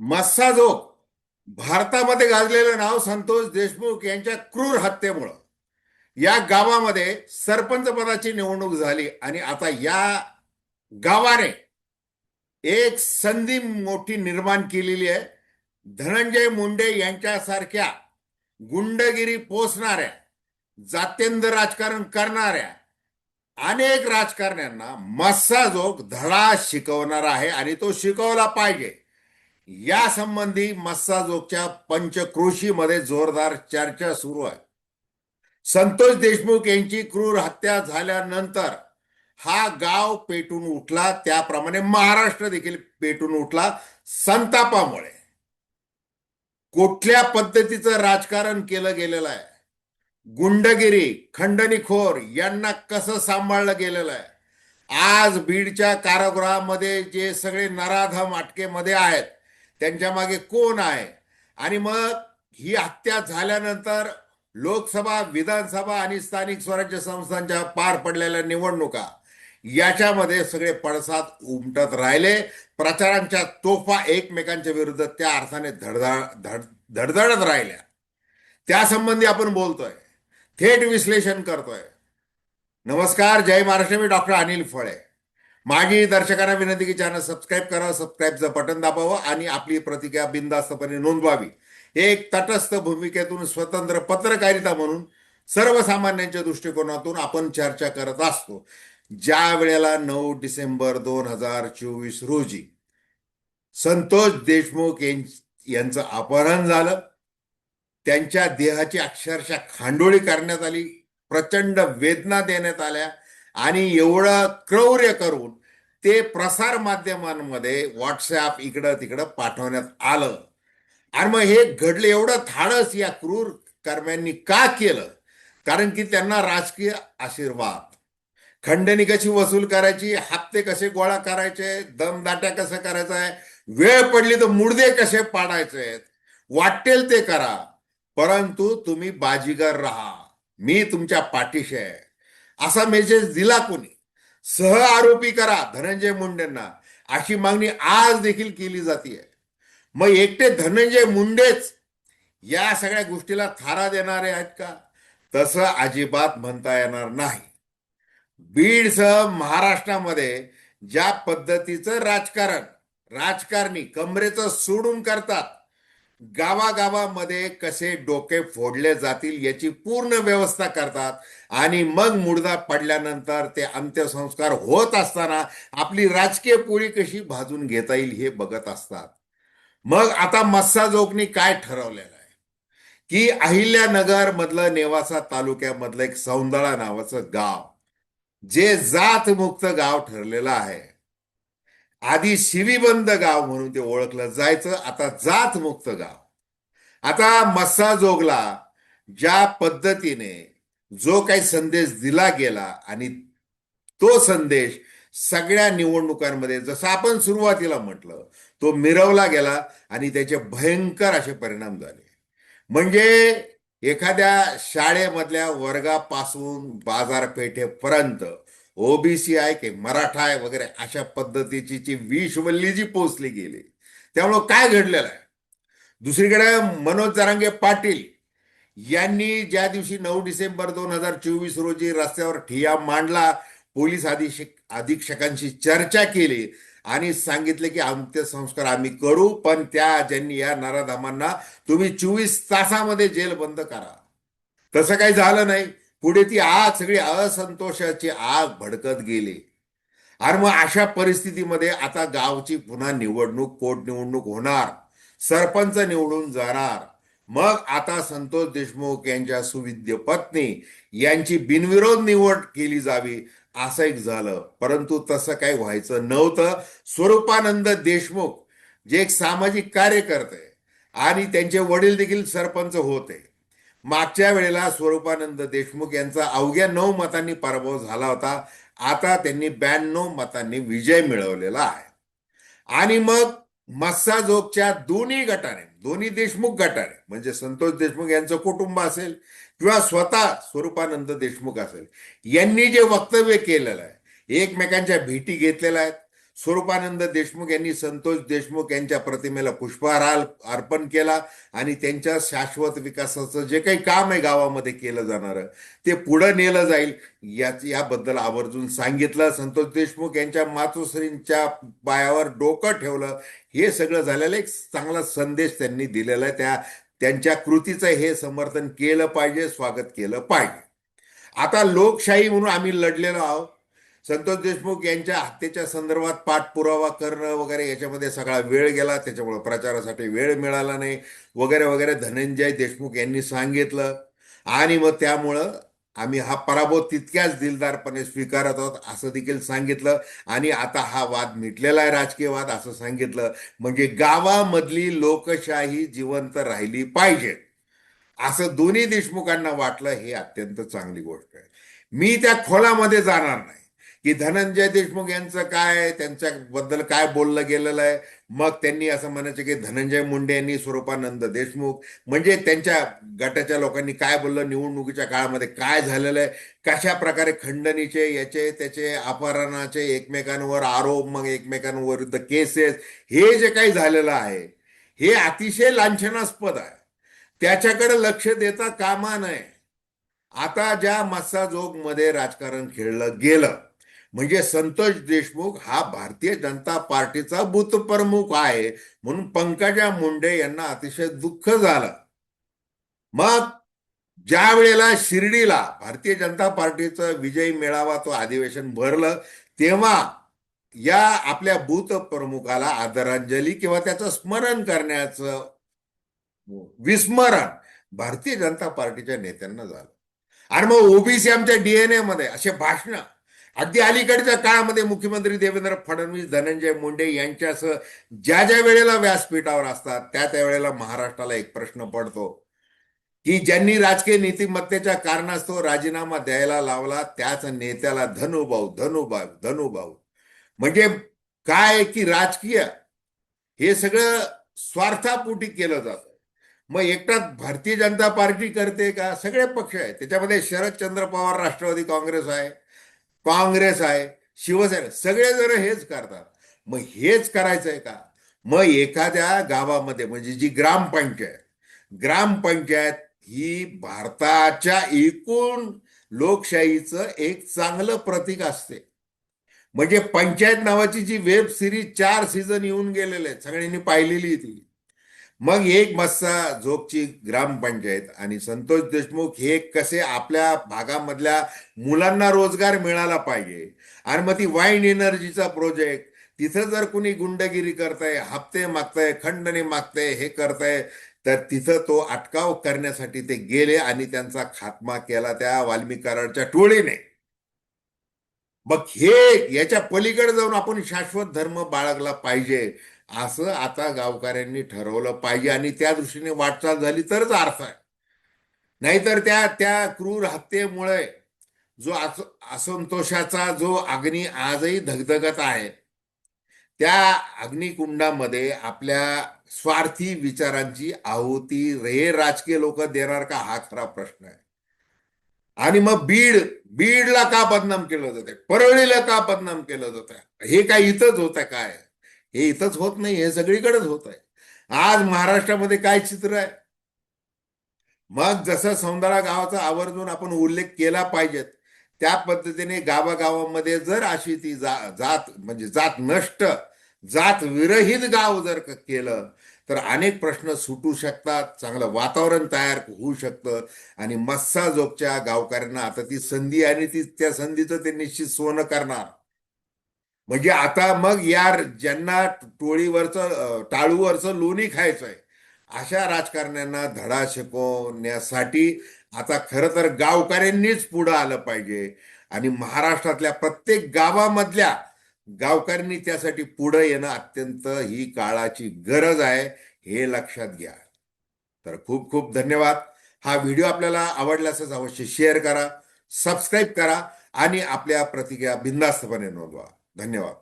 मस्साजोग भारतामध्ये गाजलेलं नाव संतोष देशमुख यांच्या क्रूर हत्येमुळं या गावामध्ये सरपंच पदाची निवडणूक झाली आणि आता या गावाने एक संधी मोठी निर्माण केलेली आहे. धनंजय मुंडे यांच्यासारख्या गुंडगिरी पोसणाऱ्या, जात्यंध राजकारण करणाऱ्या अनेक राजकारण्यांना मस्साजोग धडा शिकवणार आहे आणि तो शिकवला पाहिजे. या संबंधी मस्साजोगच्या पंचक्रोशीमध्ये जोरदार चर्चा सुरू आहे. संतोष देशमुख यांची क्रूर हत्या झाल्यानंतर हा गाव पेटून उठला, त्याप्रमाणे महाराष्ट्र देखील पेटून उठला संतापामुळे. कुठल्या पद्धतीचं राजकारण केलं गेलेलं आहे, गुंडगिरी, खंडणीखोर यांना कसं सांभाळलं गेलेलं आहे. आज बीडच्या कारागृहामध्ये जे सगळे नराधम अटकेमध्ये आहेत त्यांच्या मागे कोण आहे, आणि मग ही हत्या झाल्यानंतर लोकसभा, विधानसभा आणि स्थानिक स्वराज्य संस्थांच्या पार पडलेल्या निवडणुका याच्यामध्ये सगळे पडसाद उमटत राहिले. प्रचारांच्या तोफा एकमेकांच्या विरुद्ध त्या अर्थाने धडधडत राहिल्या. त्यासंबंधी आपण बोलतोय, थेट विश्लेषण करतोय. नमस्कार, जय महाराष्ट्र. मी डॉक्टर अनिल फळे. माझी दर्शकांना विनंती की चॅनल सबस्क्राईब करावं, सबस्क्राईबचं बटन दाबावं आणि आपली प्रतिक्रिया बिनधास्तपणे नोंदवावी. एक तटस्थ भूमिकेतून स्वतंत्र पत्रकारिता म्हणून सर्वसामान्यांच्या दृष्टिकोनातून आपण चर्चा करत असतो. ज्या वेळेला 9 डिसेंबर 2024 रोजी संतोष देशमुख यांचं अपहरण झालं, त्यांच्या देहाची अक्षरशः खांडोळी करण्यात आली, प्रचंड वेदना देण्यात आल्या आणि एवढं क्रौर्य करून ते प्रसार माध्यमांमध्ये व्हॉट्सॲप इकडं तिकडं पाठवण्यात आलं. आणि मग हे घडलं. एवढं धाडस या क्रूर कर्म्यांनी का केलं? कारण की त्यांना राजकीय आशीर्वाद, खंडणी कशी वसूल करायची, हप्ते कसे गोळा करायचे, दमदाट्या कसं करायचं आहे, वेळ पडली तर मुडदे कसे पाडायचे, वाटेल ते करा, परंतु तुम्ही बाजीगर राहा, मी तुमच्या पाठीशी आहे, असा मेसेज दिला कोणी? सह आरोपी करा धनंजय मुंडेंना, अशी मागणी आज देखील केली जाते. मग एकटे धनंजय मुंडेच या सगळ्या गोष्टीला थारा देणारे आहेत का? तसं अजिबात म्हणता येणार नाही. बीडसह महाराष्ट्रामध्ये ज्या पद्धतीचं राजकारणी कमरेचं सोडून करतात, गावागावामध्ये कसे डोके फोडले जातील याची पूर्ण व्यवस्था करतात आणि मग मुडदा पडल्यानंतर ते अंत्यसंस्कार होत असताना आपली राजकीय पोळी कशी भाजून घेता येईल हे बघत असतात. मग आता मस्साजोगनी काय ठरवलेलं आहे की अहिल्यानगर मधलं, नेवासा तालुक्यामधलं एक सौंदळा नावाचं गाव, जे जातमुक्त गाव ठरलेलं आहे. आधी शिवीबंद गाव म्हणून ते ओळखलं जायचं, आता जातमुक्त गाव. आता मस्साजोगला ज्या पद्धतीने जो काही संदेश दिला गेला आणि तो संदेश सगळ्या निवडणुकांमध्ये, जसं आपण सुरुवातीला म्हटलं, तो मिरवला गेला आणि त्याचे भयंकर असे परिणाम झाले. म्हणजे एखाद्या शाळेमधल्या वर्गापासून बाजारपेठेपर्यंत ओबीसी आहे की मराठा आहे वगैरे अशा पद्धतीची जी विषवल्ली जी पोचली गेली, त्यामुळं काय घडलेलं आहे? दुसरीकडे मनोज जरांगे पाटील यांनी ज्या दिवशी 9 डिसेंबर 2024 रोजी रस्त्यावर ठिय्या मांडला, पोलीस अधीक्षकांशी चर्चा केली आणि सांगितले की अंत्यसंस्कार आम्ही करू, पण ज्यांनी या नराधमांना तुम्ही 24 तासामध्ये जेल बंद करा. तसं काही झालं नाही. पुढे ती आग, सगळी असंतोषाची आग भडकत गेली. आणि मग अशा परिस्थितीमध्ये आता गावची पुन्हा निवडणूक, पोटनिवडणूक होणार, सरपंच निवडून जाणार. मग आता संतोष देशमुख यांच्या सुविद्य पत्नी यांची बिनविरोध निवड केली जावी असं एक झालं. परंतु तसं काही व्हायचं नव्हतं. स्वरूपानंद देशमुख जे एक सामाजिक कार्यकर्ते आणि त्यांचे वडील देखील सरपंच होते, मागच्या वेळेला स्वरूपानंद देशमुख यांचा अवघ्या 9 मतांनी पराभव झाला होता. आता त्यांनी 92 मतांनी विजय मिळवलेला आहे. आणि मग मस्साजोगच्या दोन्ही गटाने, दोन्ही देशमुख गटाने, म्हणजे संतोष देशमुख यांचं कुटुंब असेल किंवा स्वतः स्वरूपानंद देशमुख असेल, यांनी जे वक्तव्य केलेलं आहे, एकमेकांच्या भेटी घेतलेल्या आहेत, स्वरूपानंद देशमुख यांनी संतोष देशमुख यांच्या प्रतिमेला पुष्पहार अर्पण केला आणि त्यांच्या शाश्वत विकासाचं जे काही काम आहे गावामध्ये केलं जाणारं ते पुढं नेलं जाईल याबद्दल आवर्जून सांगितलं. संतोष देशमुख यांच्या मातोश्रींच्या पायावर डोकं ठेवलं. हे सगळं झालेलं एक चांगला संदेश त्यांनी दिलेला आहे. त्यांच्या कृतीचं हे समर्थन केलं पाहिजे, स्वागत केलं पाहिजे. आता लोकशाही म्हणून आम्ही लढलेलो आहोत. संतोष देशमुख यांच्या हत्येच्या संदर्भात पाठपुरावा करणं वगैरे याच्यामध्ये सगळा वेळ गेला, त्याच्यामुळे प्रचारासाठी वेळ मिळाला नाही वगैरे वगैरे धनंजय देशमुख यांनी सांगितलं. आणि मग त्यामुळं आम्ही हा पराभव तितक्याच दिलदारपणे स्वीकारत आहोत असं देखील सांगितलं. आणि आता हा वाद मिटलेला आहे, राजकीय वाद, असं सांगितलं. म्हणजे गावामधली लोकशाही जिवंत राहिली पाहिजे असं दोन्ही देशमुखांना वाटलं. हे अत्यंत चांगली गोष्ट आहे. मी त्या खोलामध्ये जाणार नाही की धनंजय देशमुख यांचं काय, त्यांच्याबद्दल काय बोललं गेलेलं आहे. मग त्यांनी असं म्हणायचं की धनंजय मुंडे यांनी स्वरूपानंद देशमुख म्हणजे त्यांच्या गटाच्या लोकांनी काय बोललं, निवडणुकीच्या काळामध्ये काय झालेलं आहे, कशा प्रकारे खंडणीचे याचे त्याचे अपहरणाचे एकमेकांवर आरोप, मग एकमेकांविरुद्ध केसेस, हे जे काही झालेलं आहे हे अतिशय लांछनास्पद आहे. त्याच्याकडे लक्ष देता कामा नये. आता ज्या मस्साजोगमध्ये राजकारण खेळलं गेलं म्हणजे संतोष देशमुख हा भारतीय जनता पार्टीचा बूथ प्रमुख आहे म्हणून पंकजा मुंडे यांना अतिशय दुःख झालं. मग ज्या वेळेला शिर्डीला भारतीय जनता पार्टीचा विजयी मेळावा तो अधिवेशन भरलं तेव्हा या आपल्या बूथ प्रमुखाला आदरांजली किंवा त्याचं स्मरण करण्याचं विस्मरण भारतीय जनता पार्टीच्या नेत्यांना झालं. आणि मग ओबीसी आमच्या डीएनए मध्ये असे भाषण अगदी अलीकडच्या काळामध्ये मुख्यमंत्री देवेंद्र फडणवीस, धनंजय मुंडे यांच्यासह ज्या ज्या वेळेला व्यासपीठावर असतात त्या वेळेला महाराष्ट्राला एक प्रश्न पडतो की ज्यांनी राजकीय नीतिमत्तेच्या कारणास्तव राजीनामा द्यायला लावला त्याच नेत्याला धनुभाऊ धनुभाऊ धनुभाऊ म्हणजे काय की राजकीय हे सगळं स्वार्थापोटी केलं जातं. मग एकटाच भारतीय जनता पार्टी करते का? सगळे पक्ष आहेत त्याच्यामध्ये. शरदचंद्र पवार राष्ट्रवादी काँग्रेस आहे, शिवसेना, सगळे जण हेच करतात. मग हेच करायचंय का? मग एखाद्या गावामध्ये म्हणजे जी ग्रामपंचायत ही भारताच्या एकूण लोकशाहीचं एक चांगलं प्रतीक असते. म्हणजे पंचायत नावाची जी वेब सिरीज 4 सीझन येऊन गेलेले आहेत, सगळ्यांनी पाहिलेली ती. मग एक मस्साजोगची ग्रामपंचायत आणि संतोष देशमुख हे कसे आपल्या भागामधल्या मुलांना रोजगार मिळाला पाहिजे. आणि मग ती वाईन एनर्जीचा प्रोजेक्ट, तिथं जर कुणी गुंडगिरी करताय, हप्ते मागताय, खंडणी मागताय, हे करताय, तर तिथं तो अटकाव करण्यासाठी ते गेले आणि त्यांचा खात्मा केला त्या वाल्मिकी कराडच्या टोळीने. मग हे याच्या पलीकडे जाऊन आपण शाश्वत धर्म बाळगला पाहिजे असं आता गावकऱ्यांनी ठरवलं पाहिजे. आणि त्या दृष्टीने वाटचाल झाली तरच अर्थ आहे. नाहीतर त्या त्या क्रूर हत्येमुळे जो असंतोषाचा जो अग्नी आजही धगधगत आहे त्या अग्निकुंडामध्ये आपल्या स्वार्थी विचारांची आहुती हे राजकीय लोक देणार का, हा खरा प्रश्न आहे. आणि मग बीडला का बदनाम केलं जाते, परळीला का बदनाम केलं जात आहे? हे काय इथंच होत आहे काय? हे इथंच होत नाही, हे सगळीकडेच होत आहे. आज महाराष्ट्रामध्ये काय चित्र आहे? मग जसं सौंदळा गावाचा आवर्जून आपण उल्लेख केला पाहिजेत त्या पद्धतीने गावागावामध्ये जर अशी ती जात म्हणजे जात नष्ट, जात विरहित गाव जर केलं तर अनेक प्रश्न सुटू शकतात, चांगलं वातावरण तयार होऊ शकतं. आणि मस्साजोगच्या गावकऱ्यांना आता ती संधी आणि त्या संधीचं ते निश्चित सोनं करणार. म्हणजे आता मग यार ज्यांना टोळीवरचं टाळूवरचं लोणी खायचंय अशा राजकारण्यांना धडा शिकवण्यासाठी आता खरं तर गावकऱ्यांनीच पुढं आलं पाहिजे. आणि महाराष्ट्रातल्या प्रत्येक गावामधल्या गावकऱ्यांनी त्यासाठी पुढे येणं अत्यंत ही काळाची गरज आहे, हे लक्षात घ्या. तर खूप खूप धन्यवाद. हा व्हिडिओ आपल्याला आवडला असेल अवश्य शेअर करा, सबस्क्राईब करा आणि आपल्या प्रतिक्रिया बिनधास्तपणे नोंदवा. धन्यवाद.